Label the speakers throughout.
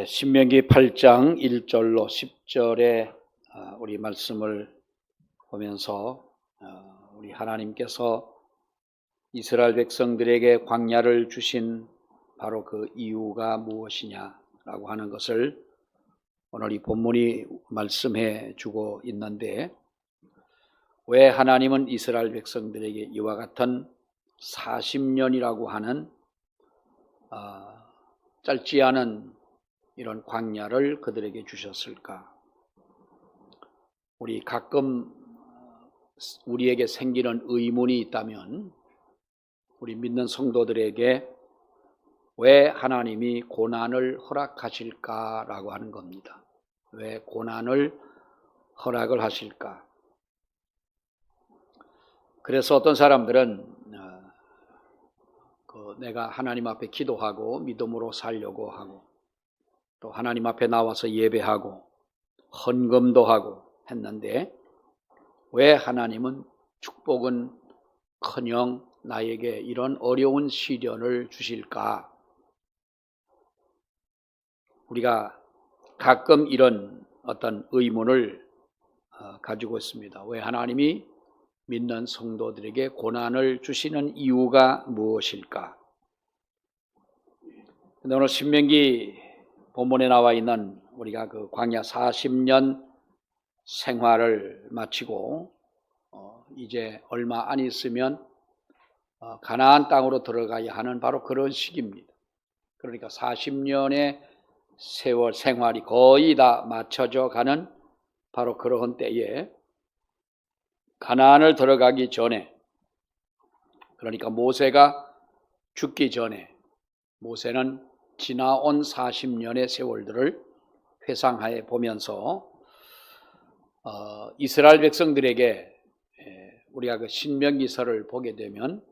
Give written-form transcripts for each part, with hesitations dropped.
Speaker 1: 신명기 8장 1절로 10절의 우리 말씀을 보면서 우리 하나님께서 이스라엘 백성들에게 광야를 주신 바로 그 이유가 무엇이냐라고 하는 것을 오늘 이 본문이 말씀해 주고 있는데, 왜 하나님은 이스라엘 백성들에게 이와 같은 40년이라고 하는 짧지 않은 이런 광야를 그들에게 주셨을까? 우리 가끔 우리에게 생기는 의문이 있다면, 우리 믿는 성도들에게 왜 하나님이 고난을 허락하실까라고 하는 겁니다. 왜 고난을 허락을 하실까? 그래서 어떤 사람들은 내가 하나님 앞에 기도하고 믿음으로 살려고 하고, 또 하나님 앞에 나와서 예배하고 헌금도 하고 했는데, 왜 하나님은 축복은 커녕 나에게 이런 어려운 시련을 주실까? 우리가 가끔 이런 어떤 의문을 가지고 있습니다. 왜 하나님이 믿는 성도들에게 고난을 주시는 이유가 무엇일까? 근데 오늘 신명기 본문에 나와 있는 우리가 그 광야 40년 생활을 마치고 이제 얼마 안 있으면 가나안 땅으로 들어가야 하는 바로 그런 시기입니다. 그러니까 40년의 세월 생활이 거의 다 맞춰져 가는 바로 그런 때에 가나안을 들어가기 전에, 그러니까 모세가 죽기 전에, 모세는 지나온 40년의 세월들을 회상해 보면서 이스라엘 백성들에게 우리가 그 신명기서를 보게 되면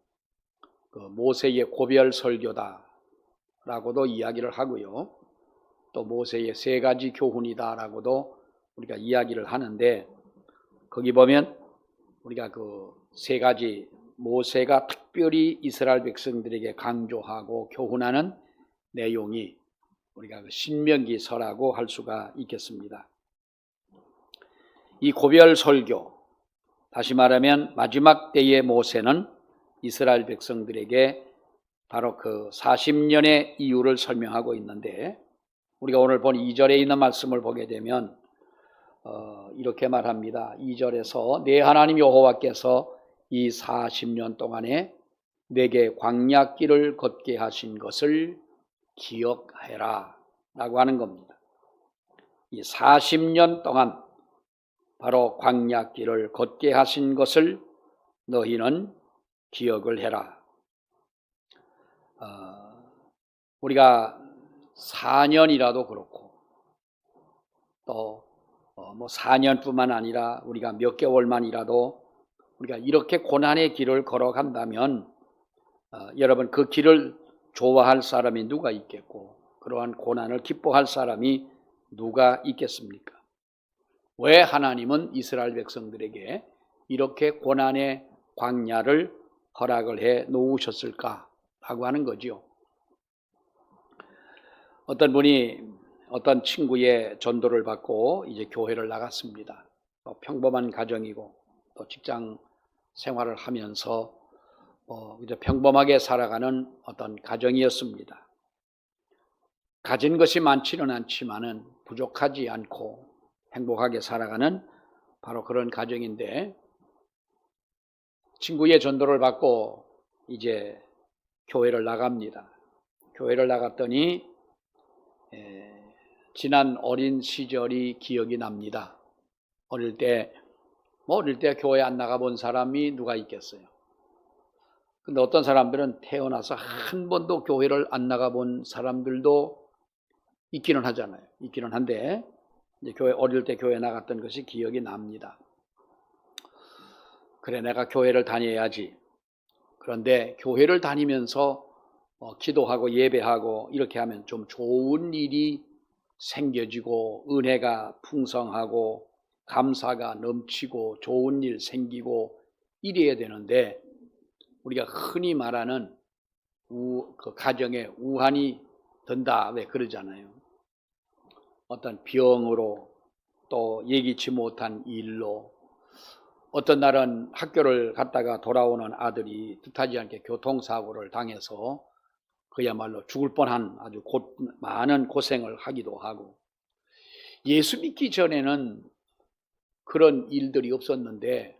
Speaker 1: 그 모세의 고별 설교다라고도 이야기를 하고요, 또 모세의 세 가지 교훈이다라고도 우리가 이야기를 하는데, 거기 보면 우리가 그 세 가지 모세가 특별히 이스라엘 백성들에게 강조하고 교훈하는 내용이 우리가 그 신명기서라고 할 수가 있겠습니다. 이 고별 설교, 다시 말하면 마지막 때의 모세는 이스라엘 백성들에게 바로 그 40년의 이유를 설명하고 있는데, 우리가 오늘 본 2절에 있는 말씀을 보게 되면 이렇게 말합니다. 2절에서 내 하나님 여호와께서 이 40년 동안에 내게 광야길을 걷게 하신 것을 기억해라 라고 하는 겁니다. 이 40년 동안 바로 광야길을 걷게 하신 것을 너희는 기억을 해라. 우리가 4년이라도 그렇고, 또 4년뿐만 아니라 우리가 몇 개월만이라도 우리가 이렇게 고난의 길을 걸어간다면 여러분, 그 길을 좋아할 사람이 누가 있겠고, 그러한 고난을 기뻐할 사람이 누가 있겠습니까? 왜 하나님은 이스라엘 백성들에게 이렇게 고난의 광야를 허락을 해 놓으셨을까라고 하는 거죠. 어떤 분이 어떤 친구의 전도를 받고 이제 교회를 나갔습니다. 평범한 가정이고 또 직장 생활을 하면서 이제 평범하게 살아가는 어떤 가정이었습니다. 가진 것이 많지는 않지만은 부족하지 않고 행복하게 살아가는 바로 그런 가정인데, 친구의 전도를 받고 이제 교회를 나갑니다. 교회를 나갔더니 지난 어린 시절이 기억이 납니다. 어릴 때 교회 안 나가본 사람이 누가 있겠어요? 근데 어떤 사람들은 태어나서 한 번도 교회를 안 나가본 사람들도 있기는 하잖아요. 있기는 한데, 이제 어릴 때 교회 나갔던 것이 기억이 납니다. 그래, 내가 교회를 다녀야지. 그런데 교회를 다니면서 기도하고 예배하고 이렇게 하면 좀 좋은 일이 생겨지고 은혜가 풍성하고 감사가 넘치고 좋은 일 생기고 이래야 되는데, 우리가 흔히 말하는 그 가정에 우환이 든다, 왜 그러잖아요. 어떤 병으로 또 예기치 못한 일로 어떤 날은 학교를 갔다가 돌아오는 아들이 뜻하지 않게 교통사고를 당해서 그야말로 죽을 뻔한 아주 많은 고생을 하기도 하고, 예수 믿기 전에는 그런 일들이 없었는데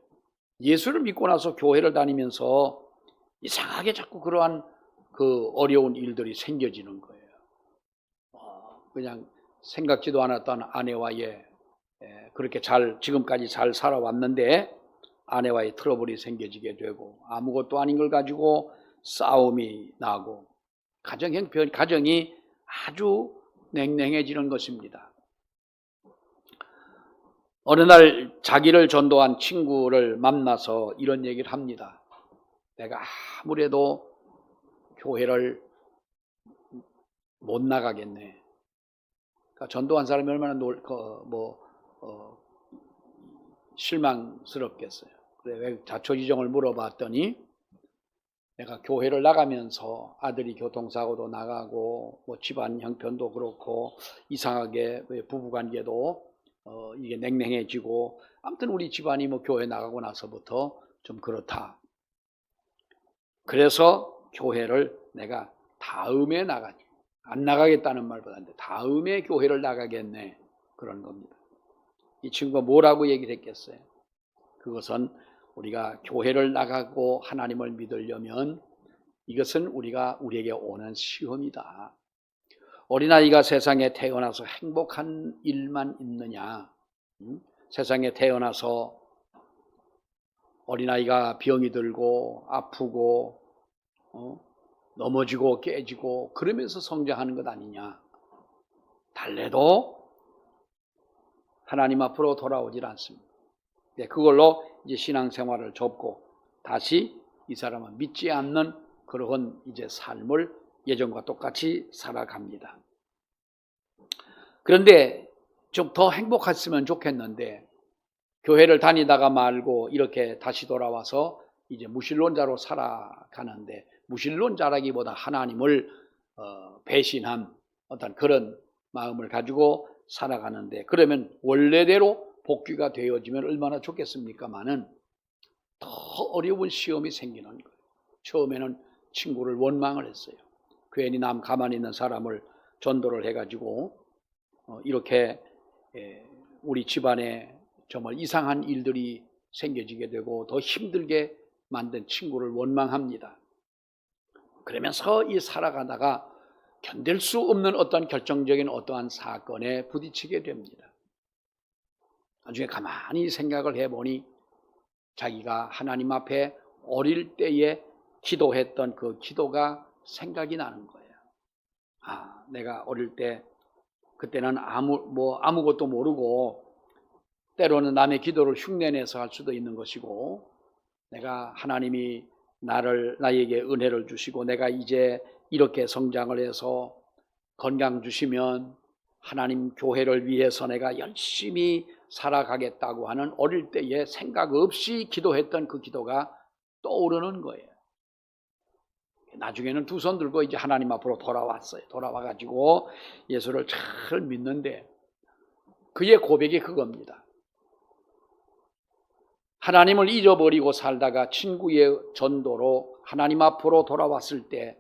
Speaker 1: 예수를 믿고 나서 교회를 다니면서 이상하게 자꾸 그러한 그 어려운 일들이 생겨지는 거예요. 그냥 생각지도 않았던 아내와의 그렇게 지금까지 잘 살아왔는데 아내와의 트러블이 생겨지게 되고, 아무것도 아닌 걸 가지고 싸움이 나고 가정이 아주 냉랭해지는 것입니다. 어느 날 자기를 전도한 친구를 만나서 이런 얘기를 합니다. 내가 아무래도 교회를 못 나가겠네. 그러니까 전도한 사람이 얼마나 실망스럽겠어요. 그래, 왜 자초지종을 물어봤더니 내가 교회를 나가면서 아들이 교통사고도 나가고 뭐 집안 형편도 그렇고 이상하게 부부관계도 이게 냉랭해지고, 아무튼 우리 집안이 뭐 교회 나가고 나서부터 좀 그렇다. 그래서 교회를 내가 다음에 나가니, 안 나가겠다는 말보다는 다음에 교회를 나가겠네, 그런 겁니다. 이 친구가 뭐라고 얘기를 했겠어요? 그것은 우리가 교회를 나가고 하나님을 믿으려면 이것은 우리에게 오는 시험이다. 어린아이가 세상에 태어나서 행복한 일만 있느냐? 세상에 태어나서 어린아이가 병이 들고 아프고 넘어지고 깨지고 그러면서 성장하는 것 아니냐? 달래도 하나님 앞으로 돌아오질 않습니다. 그걸로 이제 신앙생활을 접고 다시 이 사람은 믿지 않는 그러한 이제 삶을 예전과 똑같이 살아갑니다. 그런데 좀 더 행복했으면 좋겠는데 교회를 다니다가 말고 이렇게 다시 돌아와서 이제 무신론자로 살아가는데, 무신론자라기보다 하나님을 배신한 어떤 그런 마음을 가지고 살아가는데, 그러면 원래대로 복귀가 되어지면 얼마나 좋겠습니까마는 더 어려운 시험이 생기는 거예요. 처음에는 친구를 원망을 했어요. 괜히 가만히 있는 사람을 전도를 해가지고 이렇게 우리 집안에 정말 이상한 일들이 생겨지게 되고 더 힘들게 만든 친구를 원망합니다. 그러면서 이 살아가다가 견딜 수 없는 어떤 결정적인 어떠한 사건에 부딪히게 됩니다. 나중에 가만히 생각을 해보니 자기가 하나님 앞에 어릴 때에 기도했던 그 기도가 생각이 나는 거예요. 내가 어릴 때 그때는 아무것도 모르고 때로는 남의 기도를 흉내내서 할 수도 있는 것이고, 내가 하나님이 나에게 은혜를 주시고 내가 이제 이렇게 성장을 해서 건강 주시면 하나님 교회를 위해서 내가 열심히 살아가겠다고 하는 어릴 때에 생각 없이 기도했던 그 기도가 떠오르는 거예요. 나중에는 두 손 들고 이제 하나님 앞으로 돌아왔어요. 돌아와가지고 예수를 잘 믿는데 그의 고백이 그겁니다. 하나님을 잊어버리고 살다가 친구의 전도로 하나님 앞으로 돌아왔을 때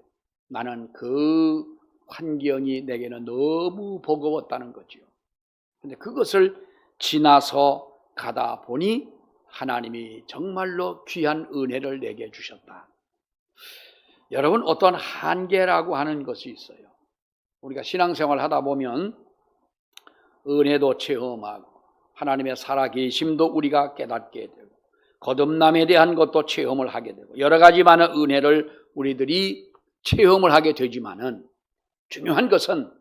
Speaker 1: 나는 그 환경이 내게는 너무 버거웠다는 거죠. 근데 그것을 지나서 가다 보니 하나님이 정말로 귀한 은혜를 내게 주셨다. 여러분, 어떤 한계라고 하는 것이 있어요. 우리가 신앙생활 하다 보면 은혜도 체험하고 하나님의 살아계심도 우리가 깨닫게 되고 거듭남에 대한 것도 체험을 하게 되고 여러 가지 많은 은혜를 우리들이 체험을 하게 되지만은, 중요한 것은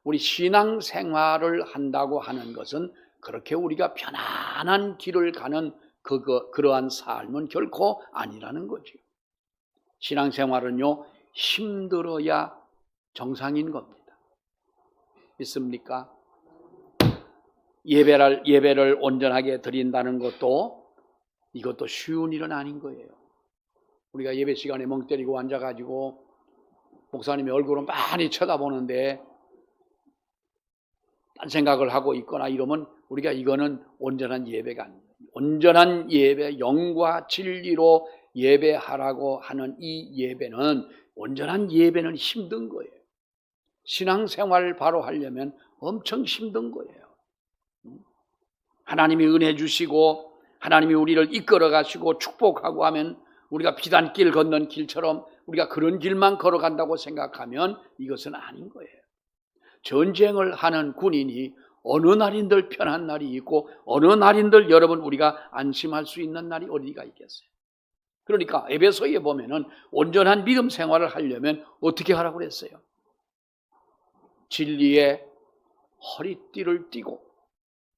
Speaker 1: 우리 신앙생활을 한다고 하는 것은 그렇게 우리가 편안한 길을 가는 그러한 삶은 결코 아니라는 거죠. 신앙생활은요, 힘들어야 정상인 겁니다. 믿습니까? 예배를 온전하게 드린다는 것도 이것도 쉬운 일은 아닌 거예요. 우리가 예배 시간에 멍 때리고 앉아가지고 목사님의 얼굴을 많이 쳐다보는데 딴 생각을 하고 있거나 이러면 우리가 이거는 온전한 예배가 아닙니다. 온전한 예배, 영과 진리로 예배하라고 하는 이 예배는, 온전한 예배는 힘든 거예요. 신앙생활을 바로 하려면 엄청 힘든 거예요. 하나님이 은혜 주시고 하나님이 우리를 이끌어 가시고 축복하고 하면 우리가 비단길 걷는 길처럼 우리가 그런 길만 걸어간다고 생각하면 이것은 아닌 거예요. 전쟁을 하는 군인이 어느 날인들 편한 날이 있고 어느 날인들 여러분 우리가 안심할 수 있는 날이 어디가 있겠어요. 그러니까 에베소에 보면은 온전한 믿음 생활을 하려면 어떻게 하라고 그랬어요? 진리의 허리띠를 띠고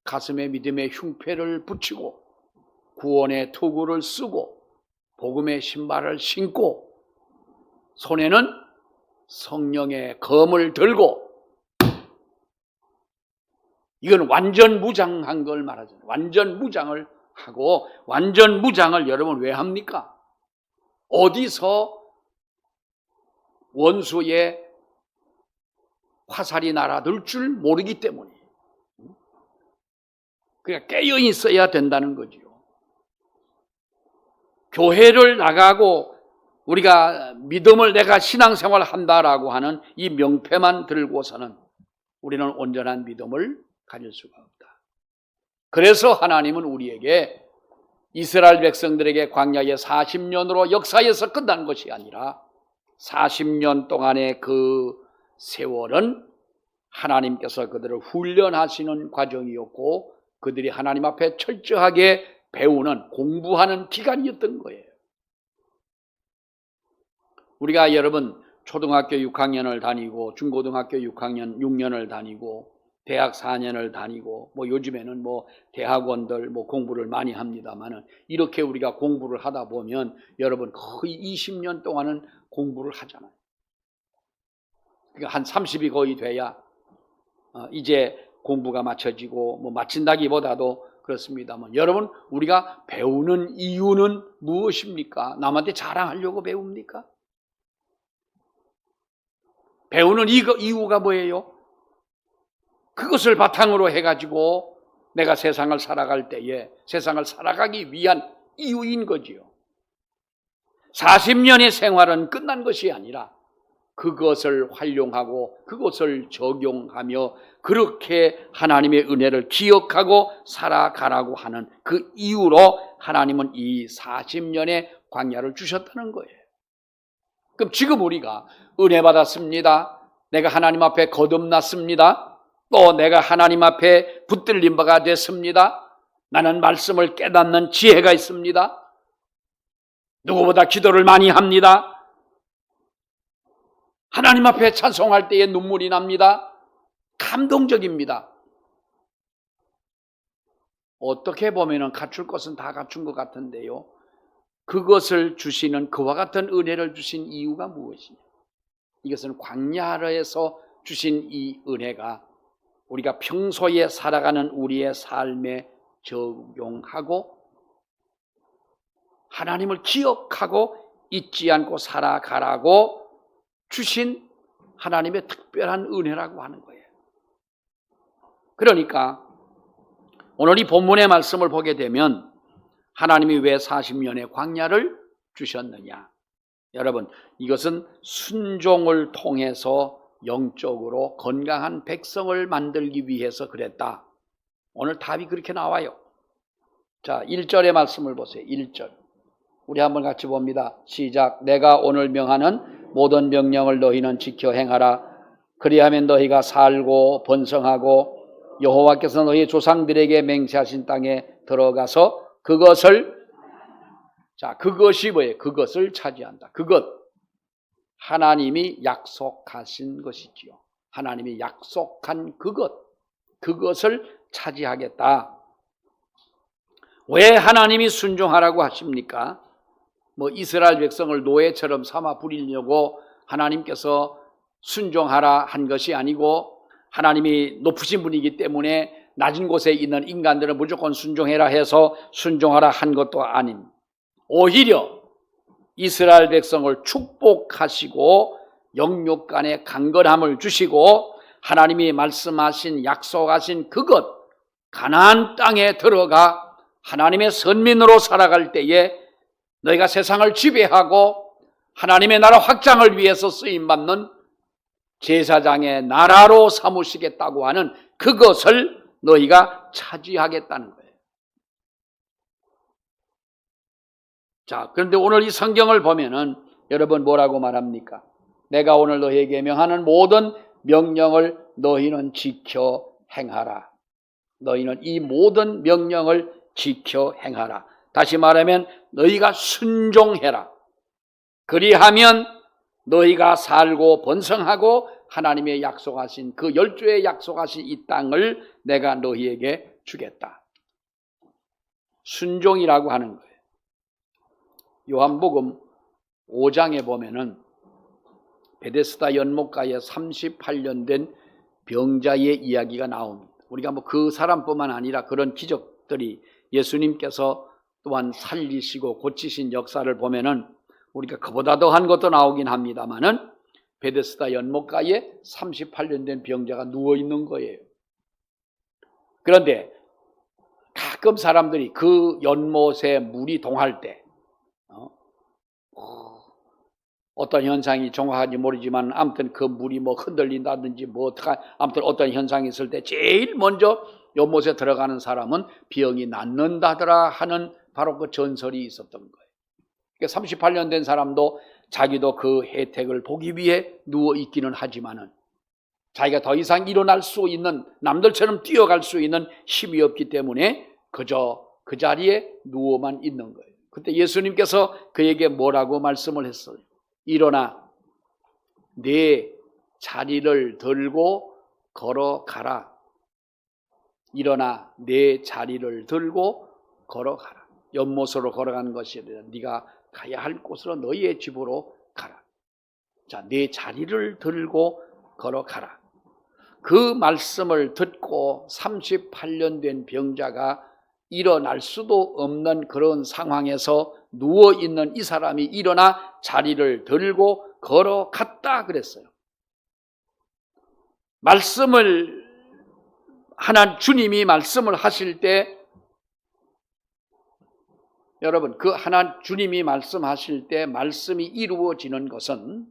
Speaker 1: 가슴에 믿음의 흉패를 붙이고 구원의 투구를 쓰고 복음의 신발을 신고 손에는 성령의 검을 들고, 이건 완전 무장한 걸 말하잖아요. 완전 무장을 하고, 완전 무장을 여러분 왜 합니까? 어디서 원수의 화살이 날아들 줄 모르기 때문에 그러니까 깨어 있어야 된다는 거지요. 교회를 나가고 우리가 믿음을 내가 신앙생활을 한다라고 하는 이 명패만 들고서는 우리는 온전한 믿음을 가질 수가 없다. 그래서 하나님은 우리에게 이스라엘 백성들에게 광야의 40년으로 역사에서 끝난 것이 아니라 40년 동안의 그 세월은 하나님께서 그들을 훈련하시는 과정이었고 그들이 하나님 앞에 철저하게 배우는, 공부하는 기간이었던 거예요. 우리가 여러분 초등학교 6학년을 다니고 중고등학교 6년을 다니고 대학 4년을 다니고 요즘에는 대학원들 공부를 많이 합니다만은 이렇게 우리가 공부를 하다 보면 여러분 거의 20년 동안은 공부를 하잖아요. 그러니까 한 30이 거의 돼야 이제 공부가 마쳐지고 마친다기보다도 그렇습니다만 여러분 우리가 배우는 이유는 무엇입니까? 남한테 자랑하려고 배웁니까? 배우는 이유가 뭐예요? 그것을 바탕으로 해가지고 내가 세상을 살아갈 때에 세상을 살아가기 위한 이유인 거지요. 40년의 생활은 끝난 것이 아니라 그것을 활용하고 그것을 적용하며 그렇게 하나님의 은혜를 기억하고 살아가라고 하는 그 이유로 하나님은 이 40년의 광야를 주셨다는 거예요. 그럼 지금 우리가 은혜 받았습니다. 내가 하나님 앞에 거듭났습니다. 또 내가 하나님 앞에 붙들린 바가 됐습니다. 나는 말씀을 깨닫는 지혜가 있습니다. 누구보다 기도를 많이 합니다. 하나님 앞에 찬송할 때에 눈물이 납니다. 감동적입니다. 어떻게 보면 갖출 것은 다 갖춘 것 같은데요. 그것을 주시는 그와 같은 은혜를 주신 이유가 무엇이냐? 이것은 광야에서 주신 이 은혜가 우리가 평소에 살아가는 우리의 삶에 적용하고 하나님을 기억하고 잊지 않고 살아가라고 주신 하나님의 특별한 은혜라고 하는 거예요. 그러니까 오늘 이 본문의 말씀을 보게 되면 하나님이 왜 40년의 광야를 주셨느냐? 여러분, 이것은 순종을 통해서 영적으로 건강한 백성을 만들기 위해서 그랬다. 오늘 답이 그렇게 나와요. 자, 1절의 말씀을 보세요. 1절. 우리 한번 같이 봅니다. 시작. 내가 오늘 명하는 모든 명령을 너희는 지켜 행하라. 그리하면 너희가 살고 번성하고 여호와께서 너희 조상들에게 맹세하신 땅에 들어가서 그것을, 자, 그것이 뭐예요? 그것을 차지한다. 그것, 하나님이 약속하신 것이지요. 하나님이 약속한 그것을 차지하겠다. 왜 하나님이 순종하라고 하십니까? 이스라엘 백성을 노예처럼 삼아 부리려고 하나님께서 순종하라 한 것이 아니고 하나님이 높으신 분이기 때문에 낮은 곳에 있는 인간들은 무조건 순종해라 해서 순종하라 한 것도 아닌, 오히려 이스라엘 백성을 축복하시고 영육 간의 강건함을 주시고 하나님이 말씀하신 약속하신 그것 가나안 땅에 들어가 하나님의 선민으로 살아갈 때에 너희가 세상을 지배하고 하나님의 나라 확장을 위해서 쓰임받는 제사장의 나라로 삼으시겠다고 하는 그것을 너희가 차지하겠다는 거예요. 자, 그런데 오늘 이 성경을 보면은 여러분 뭐라고 말합니까? 내가 오늘 너희에게 명하는 모든 명령을 너희는 지켜 행하라. 너희는 이 모든 명령을 지켜 행하라. 다시 말하면 너희가 순종해라. 그리하면 너희가 살고 번성하고 하나님의 약속하신 그 열조의 약속하신 이 땅을 내가 너희에게 주겠다. 순종이라고 하는 거예요. 요한복음 5장에 보면은 베데스다 연못가에 38년 된 병자의 이야기가 나옵니다. 우리가 뭐 그 사람뿐만 아니라 그런 기적들이 예수님께서 또한 살리시고 고치신 역사를 보면은 우리가 그보다 더한 것도 나오긴 합니다만은 베데스다 연못가에 38년 된 병자가 누워 있는 거예요. 그런데 가끔 사람들이 그 연못에 물이 동할 때 어떤 현상이 정확한지 모르지만 아무튼 그 물이 뭐 흔들린다든지 뭐 아무튼 어떤 현상이 있을 때 제일 먼저 연못에 들어가는 사람은 병이 낫는다더라 하는 바로 그 전설이 있었던 거예요. 그러니까 38년 된 사람도 자기도 그 혜택을 보기 위해 누워 있기는 하지만은 자기가 더 이상 일어날 수 있는, 남들처럼 뛰어갈 수 있는 힘이 없기 때문에 그저 그 자리에 누워만 있는 거예요. 그때 예수님께서 그에게 뭐라고 말씀을 했어요? 일어나 내 자리를 들고 걸어가라. 일어나 내 자리를 들고 걸어가라. 연못으로 걸어가는 것이 아니라 네가 가야 할 곳으로 너희의 집으로 가라. 자, 내 자리를 들고 걸어가라. 그 말씀을 듣고 38년 된 병자가 일어날 수도 없는 그런 상황에서 누워있는 이 사람이 일어나 자리를 들고 걸어갔다 그랬어요. 말씀을 주님이 말씀을 하실 때 여러분 주님이 말씀하실 때 말씀이 이루어지는 것은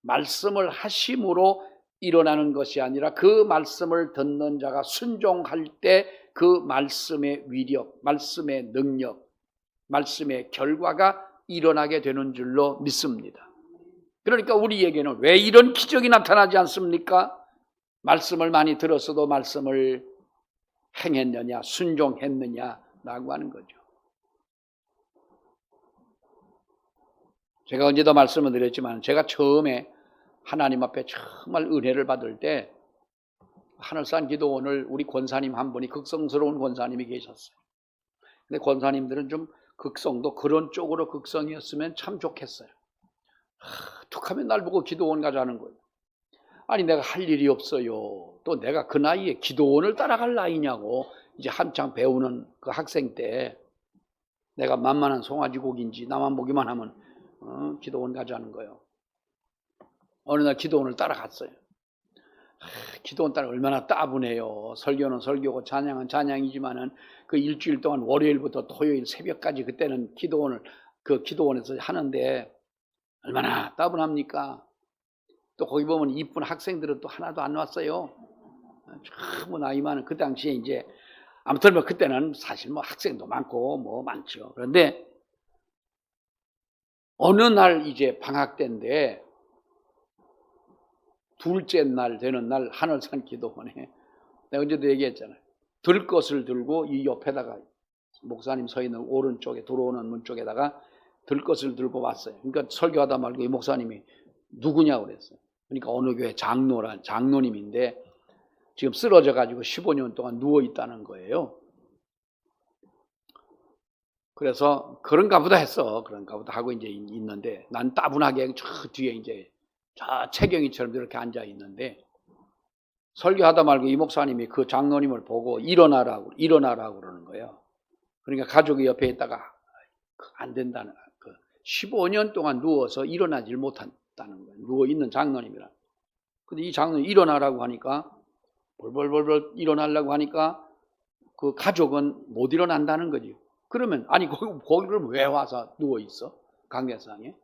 Speaker 1: 말씀을 하심으로 일어나는 것이 아니라 그 말씀을 듣는 자가 순종할 때 그 말씀의 위력, 말씀의 능력, 말씀의 결과가 일어나게 되는 줄로 믿습니다. 그러니까 우리에게는 왜 이런 기적이 나타나지 않습니까? 말씀을 많이 들었어도 말씀을 행했느냐, 순종했느냐라고 하는 거죠. 제가 언제도 말씀을 드렸지만 제가 처음에 하나님 앞에 정말 은혜를 받을 때 하늘산 기도원을 우리 권사님 한 분이 극성스러운 권사님이 계셨어요. 근데 권사님들은 좀 극성도 그런 쪽으로 극성이었으면 참 좋겠어요. 툭하면 날 보고 기도원 가자는 거예요. 아니 내가 할 일이 없어요. 또 내가 그 나이에 기도원을 따라갈 나이냐고. 이제 한창 배우는 그 학생 때 내가 만만한 송아지고기인지 나만 보기만 하면 기도원 가자는 거예요. 어느 날 기도원을 따라갔어요. 기도원 따라 얼마나 따분해요. 설교는 설교고 찬양은 찬양이지만은 그 일주일 동안 월요일부터 토요일 새벽까지 그때는 기도원에서 하는데 얼마나 따분합니까? 또 거기 보면 이쁜 학생들은 또 하나도 안 왔어요. 전부 나이 많은 그 당시에 이제 아무튼 뭐 그때는 사실 뭐 학생도 많고 뭐 많죠. 그런데 어느 날 이제 방학 때인데 둘째 날 되는 날 하늘산 기도원에 내가 언제도 얘기했잖아요. 들것을 들고 이 옆에다가 목사님 서 있는 오른쪽에 들어오는 문 쪽에다가 들것을 들고 왔어요. 그러니까 설교하다 말고 이 목사님이 누구냐고 그랬어요. 그러니까 어느 교회 장로님인데 지금 쓰러져 가지고 15년 동안 누워 있다는 거예요. 그래서 그런가 보다 했어. 그런가 보다 하고 이제 있는데 난 따분하게 저 뒤에 이제 저 채경이처럼 이렇게 앉아 있는데 설교하다 말고 이 목사님이 그 장로님을 보고 일어나라고 그러는 거예요. 그러니까 가족이 옆에 있다가 안 된다는 15년 동안 누워서 일어나질 못한다는 거예요. 누워 있는 장로님이라. 근데 이 장로님이 일어나라고 하니까 벌벌벌벌 일어나려고 하니까 그 가족은 못 일어난다는 거지. 그러면 아니 거기를 왜 와서 누워 있어? 강대상에.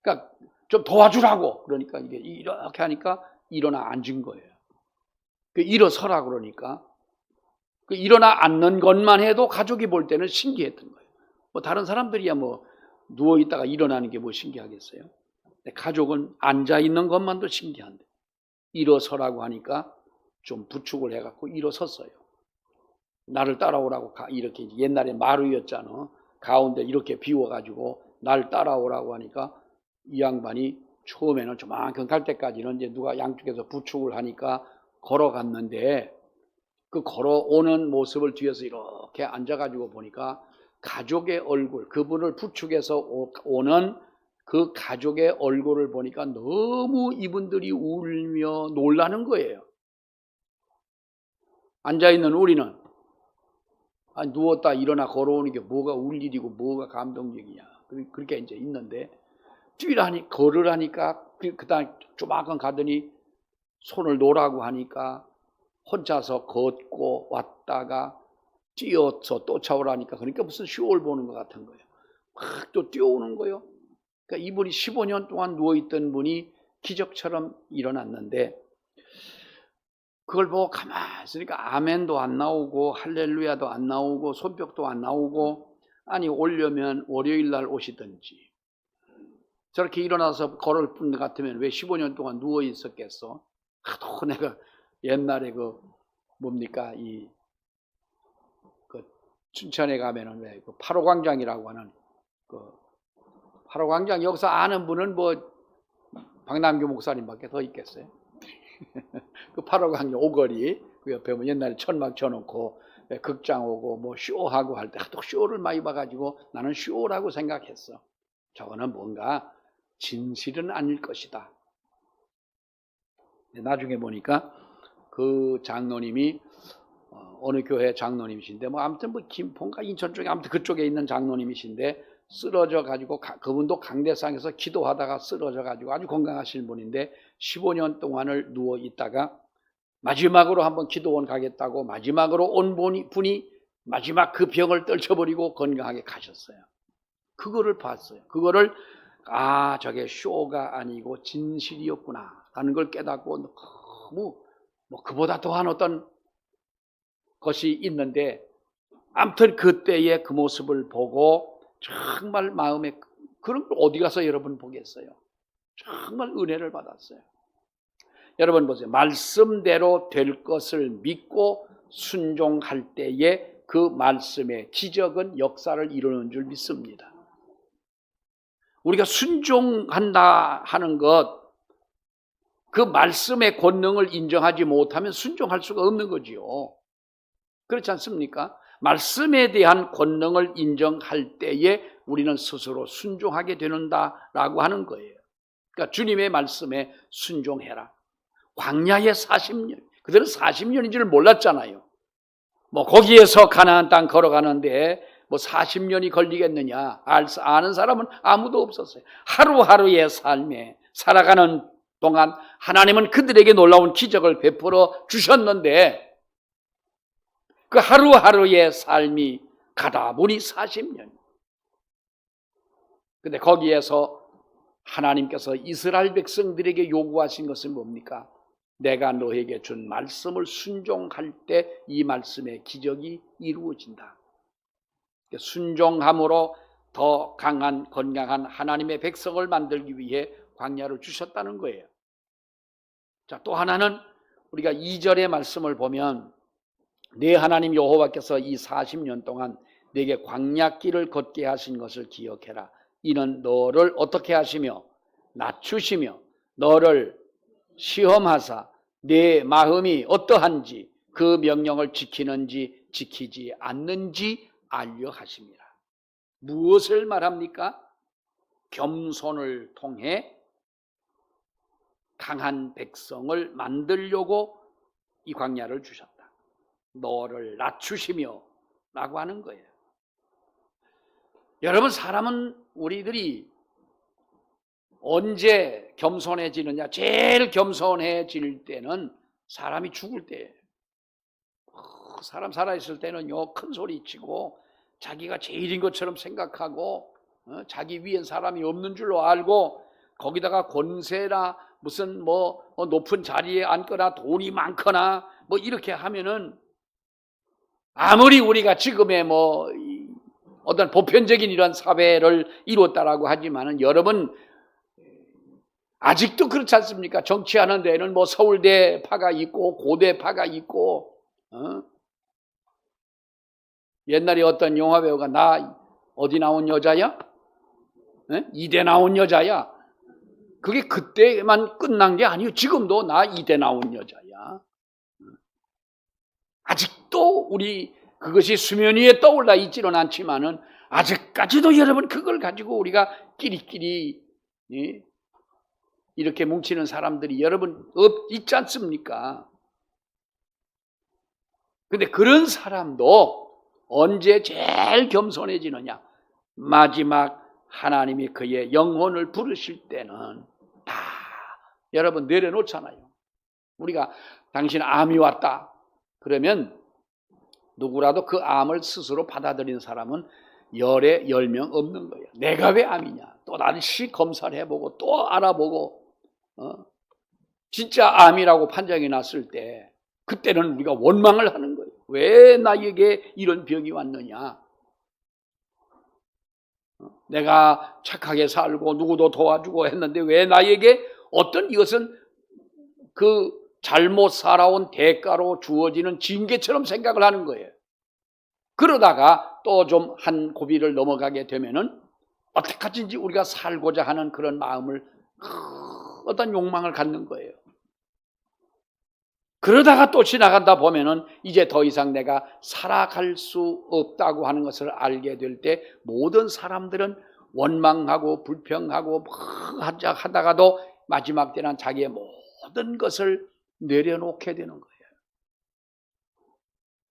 Speaker 1: 그러니까 좀 도와주라고. 그러니까 이게 이렇게 하니까 일어나 앉은 거예요. 그 일어서라 그러니까 그 일어나 앉는 것만 해도 가족이 볼 때는 신기했던 거예요. 뭐 다른 사람들이야 뭐 누워 있다가 일어나는 게 뭐 신기하겠어요? 근데 가족은 앉아 있는 것만도 신기한데 일어서라고 하니까 좀 부축을 해갖고 일어섰어요. 나를 따라오라고 이렇게 옛날에 마루였잖아. 가운데 이렇게 비워가지고 날 따라오라고 하니까 이 양반이 처음에는 조만큼 갈 때까지는 이제 누가 양쪽에서 부축을 하니까 걸어갔는데 그 걸어오는 모습을 뒤에서 이렇게 앉아가지고 보니까 가족의 얼굴, 그분을 부축해서 오는 그 가족의 얼굴을 보니까 너무 이분들이 울며 놀라는 거예요. 앉아있는 우리는 누웠다 일어나 걸어오는 게 뭐가 울 일이고 뭐가 감동적이냐. 그렇게 이제 있는데 뛰라니 걸으라니까 그다음 조만큼 가더니 손을 놓으라고 하니까 혼자서 걷고 왔다가 뛰어서 쫓아오라니까 그러니까 무슨 쇼를 보는 것 같은 거예요. 막 또 뛰어오는 거예요. 그러니까 이분이 15년 동안 누워있던 분이 기적처럼 일어났는데 그걸 보고 가만히 있으니까 아멘도 안 나오고 할렐루야도 안 나오고 손뼉도 안 나오고 아니 오려면 월요일 날 오시든지 저렇게 일어나서 걸을 분 같으면 왜 15년 동안 누워 있었겠어? 하도 내가 옛날에 그 뭡니까 그 춘천에 가면은 왜 그 8호 광장이라고 하는 그 8호 광장 역사 아는 분은 뭐 박남규 목사님밖에 더 있겠어요? 그 8호 광장 오거리 그 옆에 뭐 옛날에 천막 쳐놓고 극장 오고 뭐 쇼하고 할 때 하도 쇼를 많이 봐가지고 나는 쇼라고 생각했어. 저거는 뭔가 진실은 아닐 것이다. 나중에 보니까 그 장로님이 어느 교회 장로님이신데 뭐 아무튼 뭐 김포인가 인천 쪽에 아무튼 그쪽에 있는 장로님이신데 쓰러져 가지고 그분도 강대상에서 기도하다가 쓰러져 가지고 아주 건강하신 분인데 15년 동안을 누워 있다가 마지막으로 한번 기도원 가겠다고 마지막으로 온 분이 마지막 그 병을 떨쳐버리고 건강하게 가셨어요. 그거를 봤어요. 그거를 저게 쇼가 아니고 진실이었구나 라는 걸 깨닫고 너무 뭐 그보다 더한 어떤 것이 있는데 아무튼 그때의 그 모습을 보고 정말 마음에 그런 걸 어디 가서 여러분 보겠어요. 정말 은혜를 받았어요. 여러분 보세요. 말씀대로 될 것을 믿고 순종할 때에 그 말씀의 기적은 역사를 이루는 줄 믿습니다. 우리가 순종한다 하는 것, 그 말씀의 권능을 인정하지 못하면 순종할 수가 없는 거지요. 그렇지 않습니까? 말씀에 대한 권능을 인정할 때에 우리는 스스로 순종하게 되는다라고 하는 거예요. 그러니까 주님의 말씀에 순종해라. 광야의 40년, 그들은 40년인 줄 몰랐잖아요. 뭐 거기에서 가나안 땅 걸어가는데 뭐 40년이 걸리겠느냐 아는 사람은 아무도 없었어요. 하루하루의 삶에 살아가는 동안 하나님은 그들에게 놀라운 기적을 베풀어 주셨는데 그 하루하루의 삶이 가다 보니 40년. 근데 거기에서 하나님께서 이스라엘 백성들에게 요구하신 것은 뭡니까? 내가 너에게 준 말씀을 순종할 때 이 말씀의 기적이 이루어진다. 순종함으로 더 강한 건강한 하나님의 백성을 만들기 위해 광야를 주셨다는 거예요. 자, 또 하나는 우리가 2절의 말씀을 보면 네 하나님 여호와께서 이 40년 동안 네게 광야길을 걷게 하신 것을 기억해라. 이는 너를 어떻게 하시며 낮추시며 너를 시험하사 내 마음이 어떠한지 그 명령을 지키는지 지키지 않는지 알려 하심이라. 무엇을 말합니까? 겸손을 통해 강한 백성을 만들려고 이 광야를 주셨다. 너를 낮추시며 라고 하는 거예요. 여러분, 사람은 우리들이 언제 겸손해지느냐? 제일 겸손해질 때는 사람이 죽을 때예요. 사람 살아있을 때는요, 큰 소리 치고 자기가 제일인 것처럼 생각하고 자기 위엔 사람이 없는 줄로 알고 거기다가 권세나 무슨 높은 자리에 앉거나 돈이 많거나 이렇게 하면은 아무리 우리가 지금의 어떤 보편적인 이런 사회를 이뤘다라고 하지만은 여러분 아직도 그렇지 않습니까? 정치하는 데는 서울대파가 있고 고대파가 있고 옛날에 어떤 영화배우가 나 어디 나온 여자야? 이대 나온 여자야? 그게 그때만 끝난 게 아니에요. 지금도 나 이대 나온 여자야. 아직도 우리 그것이 수면 위에 떠올라 있지는 않지만은 아직까지도 여러분 그걸 가지고 우리가 끼리끼리 이렇게 뭉치는 사람들이 여러분 있지 않습니까? 근데 그런 사람도 언제 제일 겸손해지느냐? 마지막 하나님이 그의 영혼을 부르실 때는 다 여러분 내려놓잖아요. 우리가 당신 암이 왔다 그러면 누구라도 그 암을 스스로 받아들인 사람은 열에 10명 없는 거예요. 내가 왜 암이냐? 또 다시 검사를 해보고 또 알아보고 진짜 암이라고 판정이 났을 때 그때는 우리가 원망을 하는 거예요. 왜 나에게 이런 병이 왔느냐? 내가 착하게 살고 누구도 도와주고 했는데 왜 나에게 어떤 이것은 그 잘못 살아온 대가로 주어지는 징계처럼 생각을 하는 거예요. 그러다가 또 좀 한 고비를 넘어가게 되면은 어떻게든지 우리가 살고자 하는 그런 마음을 어떤 욕망을 갖는 거예요. 그러다가 또 지나간다 보면은 이제 더 이상 내가 살아갈 수 없다고 하는 것을 알게 될 때 모든 사람들은 원망하고 불평하고 하다가도 마지막 때는 자기의 모든 것을 내려놓게 되는 거예요.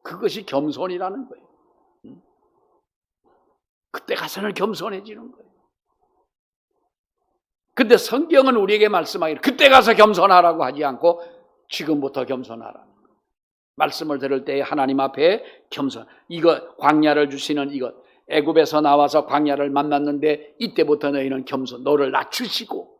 Speaker 1: 그것이 겸손이라는 거예요. 그때 가서는 겸손해지는 거예요. 근데 성경은 우리에게 말씀하기를 그때 가서 겸손하라고 하지 않고 지금부터 겸손하라는 거예요. 말씀을 들을 때 하나님 앞에 겸손. 이거 광야를 주시는 이것. 애굽에서 나와서 광야를 만났는데 이때부터 너희는 겸손. 너를 낮추시고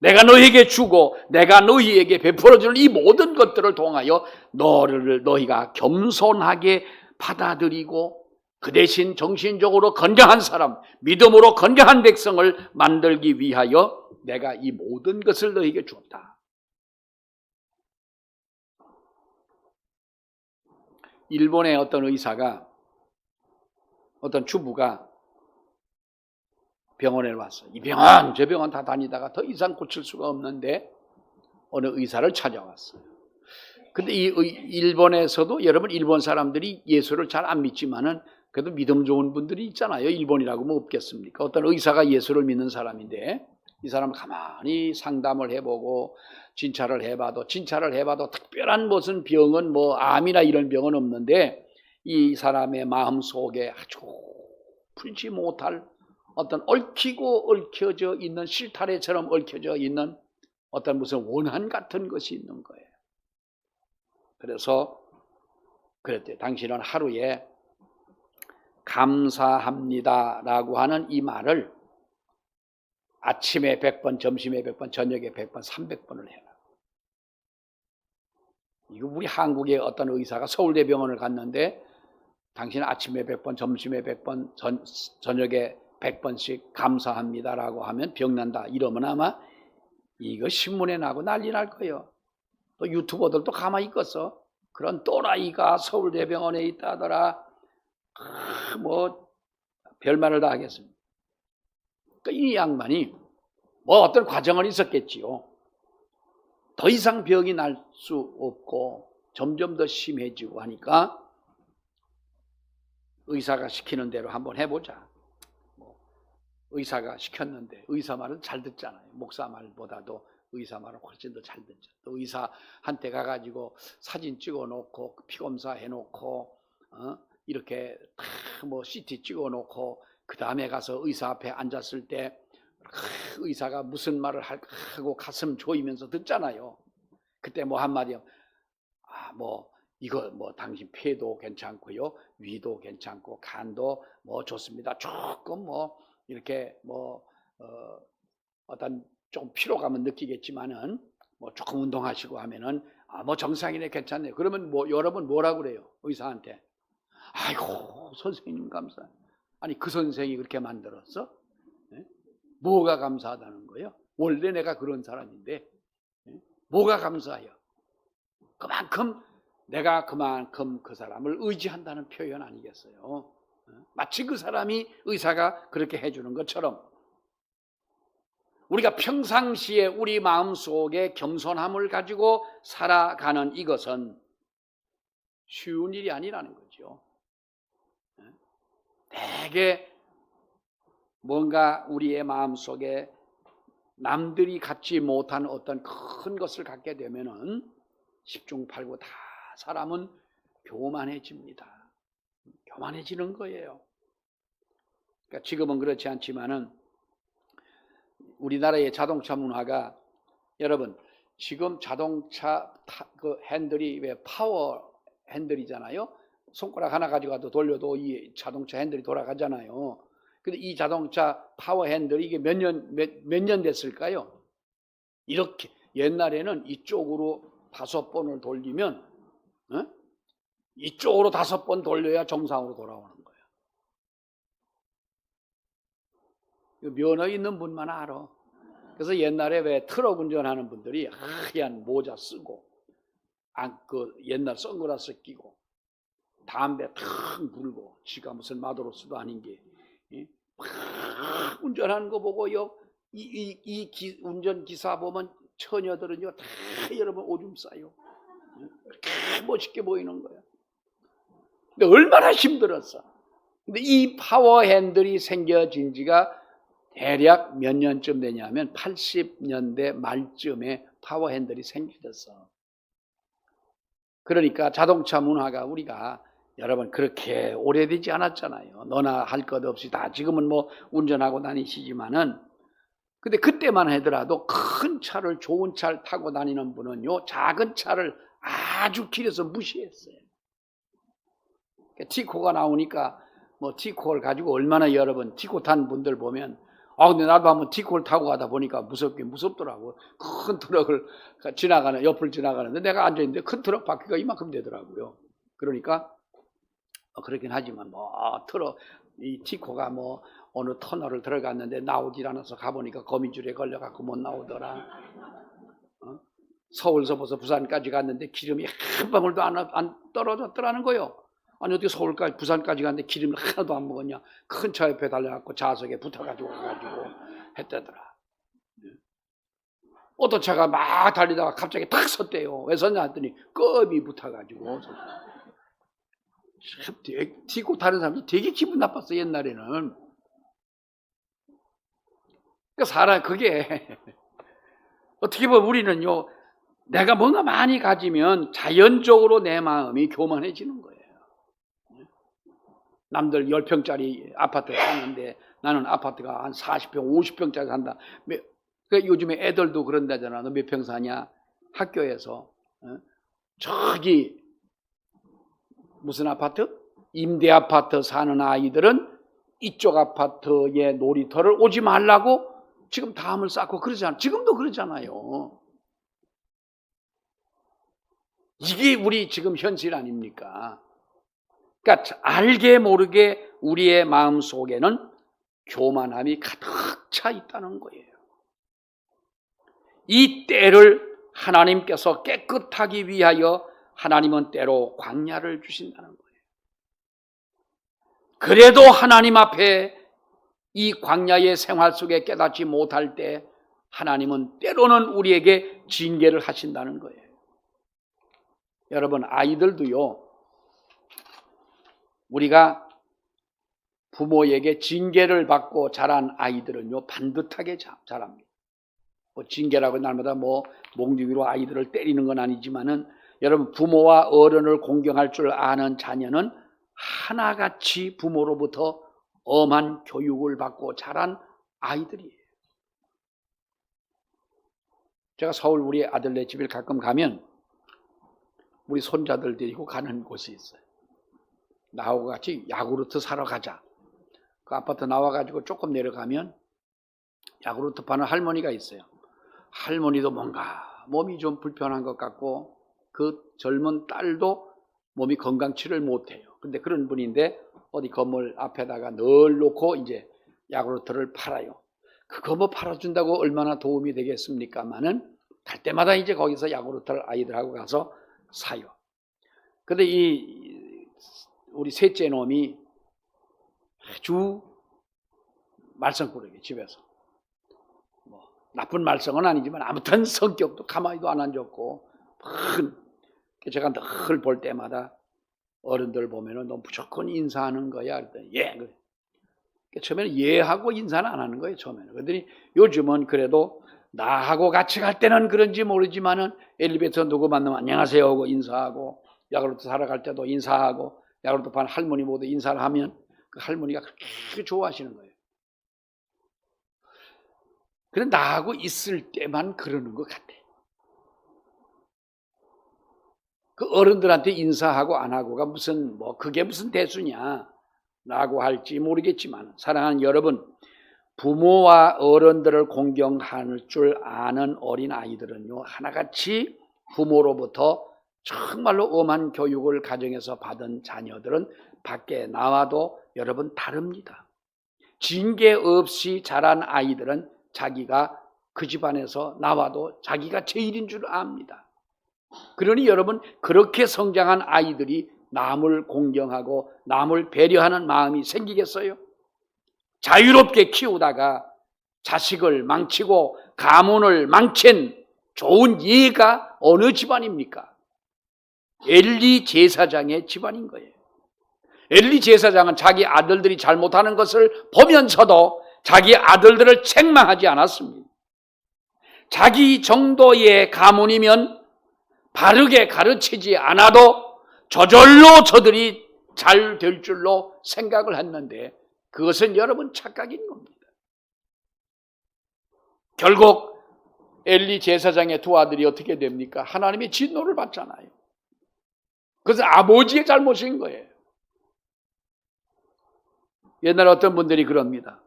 Speaker 1: 내가 너희에게 주고 내가 너희에게 베풀어줄 이 모든 것들을 통하여 너희가 겸손하게 받아들이고 그 대신 정신적으로 건강한 사람, 믿음으로 건강한 백성을 만들기 위하여 내가 이 모든 것을 너희에게 주었다. 일본의 어떤 의사가 어떤 주부가 병원에 왔어요. 이 병원 저 병원 다 다니다가 더 이상 고칠 수가 없는데 어느 의사를 찾아왔어요. 근데 이 일본에서도 여러분 일본 사람들이 예수를 잘 안 믿지만은 그래도 믿음 좋은 분들이 있잖아요. 일본이라고 뭐 없겠습니까? 어떤 의사가 예수를 믿는 사람인데 이 사람 가만히 상담을 해보고 진찰을 해봐도 특별한 무슨 병은 암이나 이런 병은 없는데 이 사람의 마음 속에 아주 풀지 못할 어떤 얽히고 얽혀져 있는 실타래처럼 얽혀져 있는 어떤 무슨 원한 같은 것이 있는 거예요. 그래서 그랬대요. 당신은 하루에 감사합니다 라고 하는 이 말을 아침에 100번, 점심에 100번, 저녁에 100번, 300번을 해라. 이거 우리 한국의 어떤 의사가 서울대병원을 갔는데 당신은 아침에 100번, 점심에 100번, 저녁에 100번씩 감사합니다라고 하면 병난다. 이러면 아마 이거 신문에 나고 난리 날 거예요. 또 유튜버들도 가만히 있겠어. 그런 또라이가 서울대병원에 있다더라. 별말을 다 하겠습니다. 그러니까 이 양반이 어떤 과정은 있었겠지요. 더 이상 병이 날 수 없고 점점 더 심해지고 하니까 의사가 시키는 대로 한번 해보자. 의사가 시켰는데 의사 말은 잘 듣잖아요. 목사 말보다도 의사 말은 훨씬 더 잘 듣죠. 또 의사한테 가가지고 사진 찍어놓고 피검사 해놓고 이렇게 다 CT 찍어놓고 그 다음에 가서 의사 앞에 앉았을 때 의사가 무슨 말을 하고 가슴 조이면서 듣잖아요. 그때 뭐 한마디 이거 당신 폐도 괜찮고요, 위도 괜찮고 간도 좋습니다. 조금 이렇게 어떤 좀 피로감은 느끼겠지만은 조금 운동하시고 하면은 정상이네, 괜찮네요. 그러면 여러분 뭐라고 그래요? 의사한테 아이고 선생님 감사. 아니 그 선생이 그렇게 만들었어? 네? 뭐가 감사하다는 거예요? 원래 내가 그런 사람인데 뭐가 감사해요? 내가 그만큼 그 사람을 의지한다는 표현 아니겠어요? 마치 그 사람이 의사가 그렇게 해주는 것처럼 우리가 평상시에 우리 마음속에 겸손함을 가지고 살아가는 이것은 쉬운 일이 아니라는 거죠. 되게 뭔가 우리의 마음속에 남들이 갖지 못한 어떤 큰 것을 갖게 되면은 십중팔구 다 사람은 교만해집니다. 교만해지는 거예요. 그러니까 지금은 그렇지 않지만은 우리나라의 자동차 문화가, 여러분 지금 자동차 그 핸들이 왜 파워 핸들이잖아요. 손가락 하나 가지고 돌려도 이 자동차 핸들이 돌아가잖아요. 근데 이 자동차 파워 핸들이 이게 몇 년 됐을까요? 이렇게 옛날에는 이쪽으로 5번을 돌리면 이쪽으로 5번 돌려야 정상으로 돌아오는 거예요. 면허 있는 분만 알아. 그래서 옛날에 왜 트럭 운전하는 분들이 하얀 모자 쓰고 그 옛날 선글라스 끼고 담배 탁 불고 지가 무슨 마도로스도 아닌 게 막 운전하는 거 보고요. 운전기사 보면 처녀들은요 다 여러분 오줌 싸요. 그렇게 멋있게 보이는 거야. 근데 얼마나 힘들었어. 근데 이 파워 핸들이 생겨진 지가 대략 몇 년쯤 되냐면 80년대 말쯤에 파워 핸들이 생겨졌어. 그러니까 자동차 문화가 우리가 여러분 그렇게 오래되지 않았잖아요. 너나 할 것 없이 다 지금은 운전하고 다니시지만은, 근데 그때만 하더라도 큰 차를, 좋은 차를 타고 다니는 분은요 작은 차를 아주 길에서 무시했어요. 티코가 나오니까 티코를 가지고 얼마나, 여러분 티코 탄 분들 보면 근데 나도 한번 티코를 타고 가다 보니까 무섭더라고. 큰 트럭을 옆을 지나가는데 내가 앉아있는데 큰 트럭 바퀴가 이만큼 되더라고요. 그러니까 그렇긴 하지만 이 티코가 어느 터널을 들어갔는데 나오질 않아서 가보니까 거미줄에 걸려갖고 못 나오더라. 서울서부터 부산까지 갔는데 기름이 한 방울도 안 떨어졌더라는 거요. 아니 어떻게 서울까지 부산까지 갔는데 기름을 하나도 안 먹었냐. 큰 차 옆에 달려갖고 좌석에 붙어가지고 가가지고 했다더라. 어떤 차가 막 달리다가 갑자기 탁 섰대요. 왜 섰냐 했더니 껌이 붙어가지고. 티코 타는 사람이 되게 기분 나빴어 옛날에는. 그러니까 그게 어떻게 보면 우리는요 내가 뭔가 많이 가지면 자연적으로 내 마음이 교만해지는 거예요. 남들 10평짜리 아파트 사는데 나는 아파트가 한 40평, 50평짜리 산다. 요즘에 애들도 그런다잖아. 너 몇 평 사냐? 학교에서 저기 무슨 아파트? 임대 아파트 사는 아이들은 이쪽 아파트의 놀이터를 오지 말라고 지금 담을 쌓고 그러잖아요. 지금도 그러잖아요. 이게 우리 지금 현실 아닙니까? 그러니까 알게 모르게 우리의 마음 속에는 교만함이 가득 차 있다는 거예요. 이 때를 하나님께서 깨끗하기 위하여 하나님은 때로 광야를 주신다는 거예요. 그래도 하나님 앞에 이 광야의 생활 속에 깨닫지 못할 때 하나님은 때로는 우리에게 징계를 하신다는 거예요. 여러분 아이들도요 우리가 부모에게 징계를 받고 자란 아이들은요 반듯하게 자랍니다. 징계라고 날마다 몽둥이로 아이들을 때리는 건 아니지만은 여러분 부모와 어른을 공경할 줄 아는 자녀는 하나같이 부모로부터 엄한 교육을 받고 자란 아이들이에요. 제가 서울 우리 아들네 집에 가끔 가면 우리 손자들 데리고 가는 곳이 있어요. 나하고 같이 야구르트 사러 가자. 그 아파트 나와가지고 조금 내려가면 야구르트 파는 할머니가 있어요. 할머니도 뭔가 몸이 좀 불편한 것 같고 그 젊은 딸도 몸이 건강치를 못해요. 근데 그런 분인데 어디 건물 앞에다가 늘 놓고 이제 야구르트를 팔아요. 그거 뭐 팔아준다고 얼마나 도움이 되겠습니까마는 갈 때마다 이제 거기서 야구르트를 아이들하고 가서 사요. 근데 우리 셋째 놈이 아주 말썽꾸러기 집에서 뭐 나쁜 말썽은 아니지만 아무튼 성격도 가만히도 안 앉았고 제가 늘 볼 때마다 어른들 보면은 너 무조건 인사하는 거야. 그랬더니 예. 그래. 처음에는 예하고 인사는 안 하는 거예요. 처음에는. 그랬더니 요즘은 그래도 나하고 같이 갈 때는 그런지 모르지만은 엘리베이터 누구 만나면 안녕하세요 하고 인사하고 야구르트 사러 갈 때도 인사하고 야구르트 파는 할머니 모두 인사를 하면 그 할머니가 그렇게 좋아하시는 거예요. 그런데 나하고 있을 때만 그러는 것 같아. 그 어른들한테 인사하고 안 하고가 그게 무슨 대수냐 라고 할지 모르겠지만 사랑하는 여러분, 부모와 어른들을 공경할 줄 아는 어린 아이들은요 하나같이 부모로부터 정말로 엄한 교육을 가정에서 받은 자녀들은 밖에 나와도 여러분 다릅니다. 징계 없이 자란 아이들은 자기가 그 집안에서 나와도 자기가 제일인 줄 압니다. 그러니 여러분 그렇게 성장한 아이들이 남을 공경하고 남을 배려하는 마음이 생기겠어요? 자유롭게 키우다가 자식을 망치고 가문을 망친 좋은 예가 어느 집안입니까? 엘리 제사장의 집안인 거예요. 엘리 제사장은 자기 아들들이 잘못하는 것을 보면서도 자기 아들들을 책망하지 않았습니다. 자기 정도의 가문이면 바르게 가르치지 않아도 저절로 저들이 잘 될 줄로 생각을 했는데 그것은 여러분 착각인 겁니다. 결국 엘리 제사장의 두 아들이 어떻게 됩니까? 하나님의 진노를 받잖아요. 그것은 아버지의 잘못인 거예요. 옛날에 어떤 분들이 그럽니다.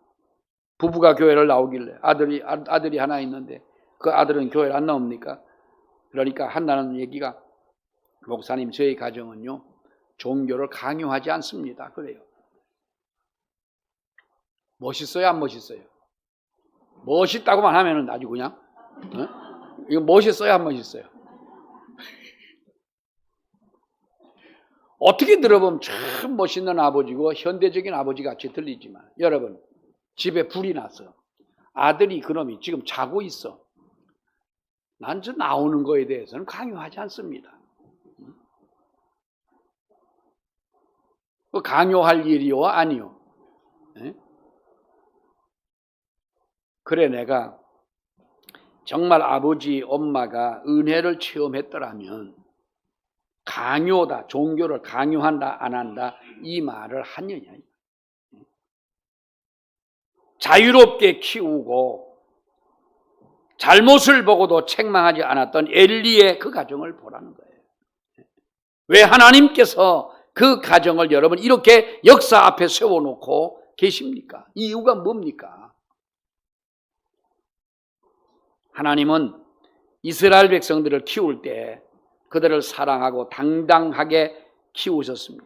Speaker 1: 부부가 교회를 나오길래 아들이 하나 있는데 그 아들은 교회를 안 나옵니까? 그러니까 한다는 얘기가 목사님 저희 가정은요 종교를 강요하지 않습니다. 그래요. 멋있어요? 안 멋있어요? 멋있다고만 하면은 아주 그냥 이거 멋있어요? 안 멋있어요? 어떻게 들어보면 참 멋있는 아버지고 현대적인 아버지 같이 들리지만 여러분 집에 불이 났어. 아들이 그놈이 지금 자고 있어. 난 저 나오는 거에 대해서는 강요하지 않습니다. 강요할 일이요? 아니요? 네? 그래 내가 정말 아버지 엄마가 은혜를 체험했더라면 강요다, 종교를 강요한다 안 한다 이 말을 하느냐. 자유롭게 키우고 잘못을 보고도 책망하지 않았던 엘리의 그 가정을 보라는 거예요. 왜 하나님께서 그 가정을 여러분 이렇게 역사 앞에 세워놓고 계십니까? 이유가 뭡니까? 하나님은 이스라엘 백성들을 키울 때 그들을 사랑하고 당당하게 키우셨습니다.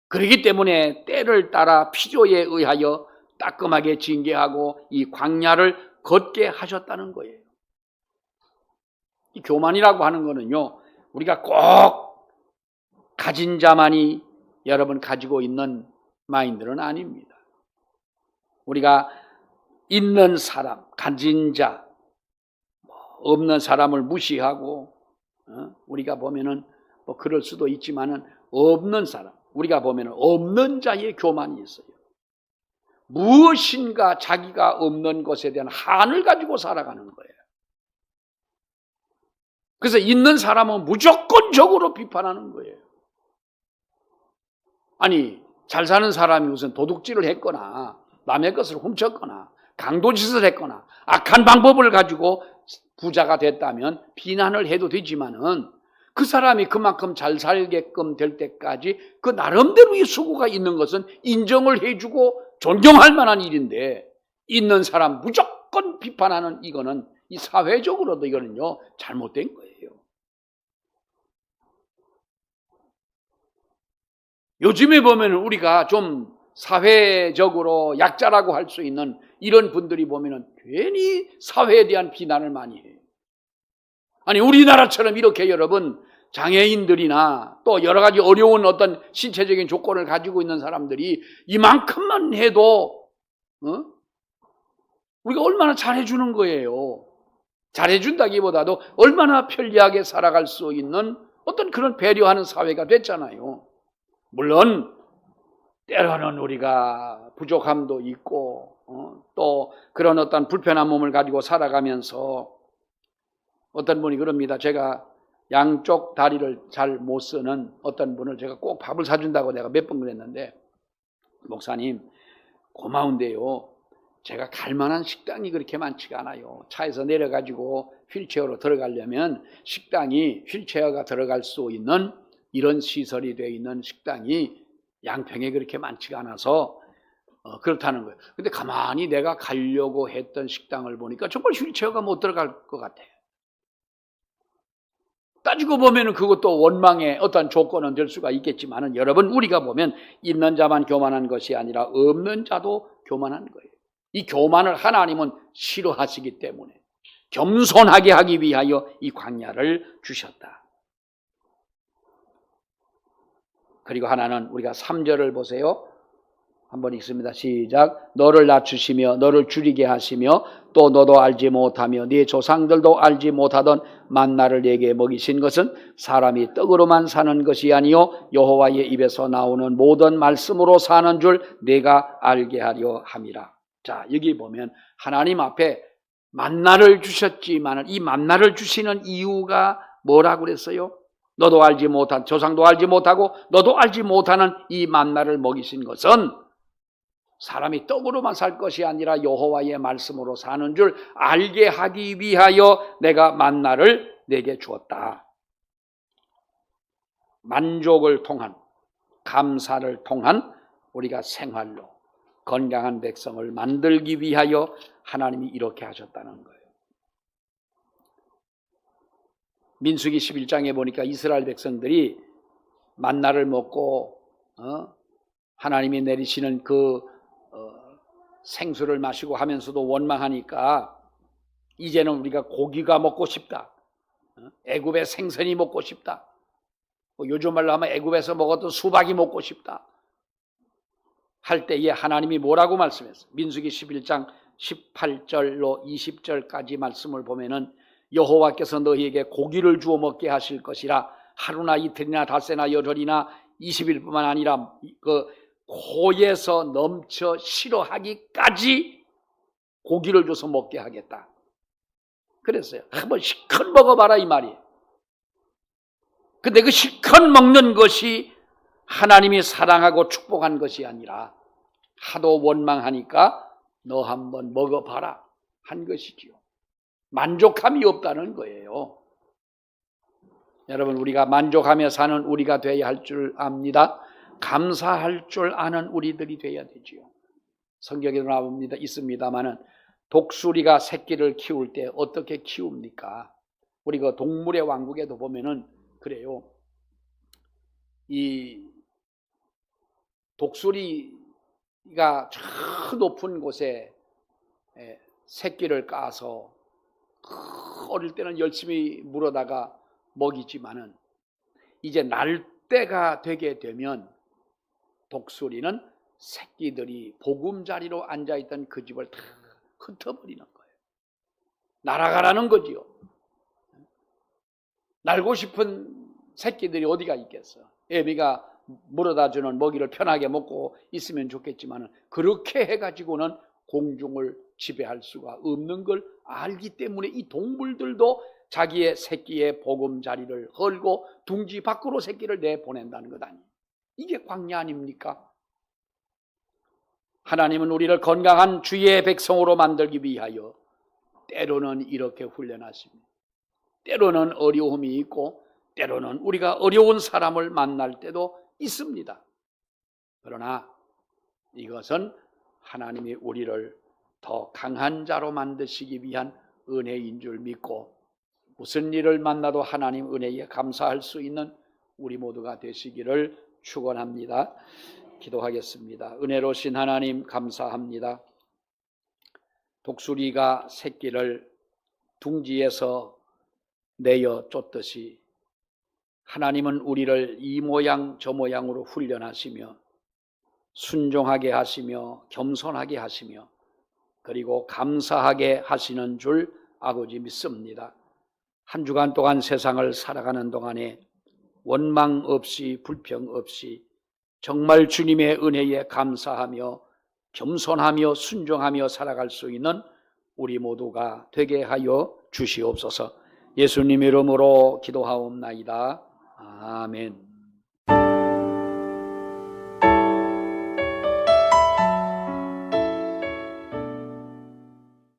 Speaker 1: 그렇기 때문에 때를 따라 필요에 의하여 따끔하게 징계하고 이 광야를 걷게 하셨다는 거예요. 이 교만이라고 하는 거는요, 우리가 꼭 가진 자만이 여러분 가지고 있는 마인드는 아닙니다. 우리가 있는 사람, 가진 자, 없는 사람을 무시하고 우리가 보면은 뭐 그럴 수도 있지만은 없는 사람, 우리가 보면은 없는 자의 교만이 있어요. 무엇인가 자기가 없는 것에 대한 한을 가지고 살아가는 거예요. 그래서 있는 사람은 무조건적으로 비판하는 거예요. 아니 잘 사는 사람이 무슨 도둑질을 했거나 남의 것을 훔쳤거나 강도짓을 했거나 악한 방법을 가지고 부자가 됐다면 비난을 해도 되지만은 그 사람이 그만큼 잘 살게끔 될 때까지 그 나름대로의 수고가 있는 것은 인정을 해주고 존경할 만한 일인데, 있는 사람 무조건 비판하는 이거는 이 사회적으로도 이거는요 잘못된 거예요. 요즘에 보면 우리가 좀 사회적으로 약자라고 할 수 있는 이런 분들이 보면은 괜히 사회에 대한 비난을 많이 해요. 아니, 우리나라처럼 이렇게 여러분 장애인들이나 또 여러 가지 어려운 어떤 신체적인 조건을 가지고 있는 사람들이 이만큼만 해도 우리가 얼마나 잘해주는 거예요. 잘해준다기보다도 얼마나 편리하게 살아갈 수 있는 어떤 그런 배려하는 사회가 됐잖아요. 물론 때로는 우리가 부족함도 있고 또 그런 어떤 불편한 몸을 가지고 살아가면서 어떤 분이 그럽니다. 제가 양쪽 다리를 잘 못 쓰는 어떤 분을 제가 꼭 밥을 사준다고 내가 몇 번 그랬는데, 목사님 고마운데요, 제가 갈 만한 식당이 그렇게 많지가 않아요. 차에서 내려가지고 휠체어로 들어가려면 식당이 휠체어가 들어갈 수 있는 이런 시설이 되어 있는 식당이 양평에 그렇게 많지가 않아서 그렇다는 거예요. 근데 가만히 내가 가려고 했던 식당을 보니까 정말 휠체어가 못 들어갈 것 같아요. 따지고 보면 그것도 원망의 어떤 조건은 될 수가 있겠지만, 여러분 우리가 보면 있는 자만 교만한 것이 아니라 없는 자도 교만한 거예요. 이 교만을 하나님은 싫어하시기 때문에 겸손하게 하기 위하여 이 광야를 주셨다. 그리고 하나는 우리가 3절을 보세요. 한번 읽습니다. 시작. 너를 낮추시며 너를 줄이게 하시며 또 너도 알지 못하며 네 조상들도 알지 못하던 만나를 네게 먹이신 것은 사람이 떡으로만 사는 것이 아니요 여호와의 입에서 나오는 모든 말씀으로 사는 줄 네가 알게 하려 함이라. 자, 여기 보면 하나님 앞에 만나를 주셨지만 이 만나를 주시는 이유가 뭐라고 그랬어요? 너도 알지 못한, 조상도 알지 못하고 너도 알지 못하는 이 만나를 먹이신 것은 사람이 떡으로만 살 것이 아니라 여호와의 말씀으로 사는 줄 알게 하기 위하여 내가 만나를 내게 주었다. 만족을 통한, 감사를 통한 우리가 생활로 건강한 백성을 만들기 위하여 하나님이 이렇게 하셨다는 거예요. 민수기 11장에 보니까 이스라엘 백성들이 만나를 먹고 하나님이 내리시는 그 생수를 마시고 하면서도 원망하니까 이제는 우리가 고기가 먹고 싶다. 애굽의 생선이 먹고 싶다. 요즘 말로 하면 애굽에서 먹었던 수박이 먹고 싶다. 할 때에 하나님이 뭐라고 말씀했어요? 민수기 11장 18절로 20절까지 말씀을 보면은 여호와께서 너희에게 고기를 주어 먹게 하실 것이라 하루나 이틀이나 닷새나 열흘이나 20일뿐만 아니라 그 코에서 넘쳐 싫어하기까지 고기를 줘서 먹게 하겠다. 그랬어요. 한번 실컷 먹어봐라 이 말이에요. 근데 그 실컷 먹는 것이 하나님이 사랑하고 축복한 것이 아니라 하도 원망하니까 너 한번 먹어봐라 한 것이지요. 만족함이 없다는 거예요. 여러분, 우리가 만족하며 사는 우리가 되어야 할 줄 압니다. 감사할 줄 아는 우리들이 되어야 되지요. 성경에 나옵니다. 있습니다만은 독수리가 새끼를 키울 때 어떻게 키웁니까? 우리 그 동물의 왕국에도 보면은 그래요. 이 독수리가 저 높은 곳에 새끼를 까서 어릴 때는 열심히 물어다가 먹이지만은 이제 날 때가 되게 되면 독수리는 새끼들이 보금자리로 앉아있던 그 집을 다 흩어버리는 거예요. 날아가라는 거지요. 날고 싶은 새끼들이 어디가 있겠어. 애미가 물어다 주는 먹이를 편하게 먹고 있으면 좋겠지만 그렇게 해가지고는 공중을 지배할 수가 없는 걸 알기 때문에 이 동물들도 자기의 새끼의 보금자리를 헐고 둥지 밖으로 새끼를 내보낸다는 것 아니에요. 이게 광야 아닙니까? 하나님은 우리를 건강한 주의 백성으로 만들기 위하여 때로는 이렇게 훈련하십니다. 때로는 어려움이 있고 때로는 우리가 어려운 사람을 만날 때도 있습니다. 그러나 이것은 하나님이 우리를 더 강한 자로 만드시기 위한 은혜인 줄 믿고 무슨 일을 만나도 하나님 은혜에 감사할 수 있는 우리 모두가 되시기를 축원합니다. 기도하겠습니다. 은혜로우신 하나님 감사합니다. 독수리가 새끼를 둥지에서 내어 쫓듯이 하나님은 우리를 이 모양 저 모양으로 훈련하시며 순종하게 하시며 겸손하게 하시며 그리고 감사하게 하시는 줄 아버지 믿습니다. 한 주간 동안 세상을 살아가는 동안에 원망 없이 불평 없이 정말 주님의 은혜에 감사하며 겸손하며 순종하며 살아갈 수 있는 우리 모두가 되게 하여 주시옵소서. 예수님 이름으로 기도하옵나이다. 아멘.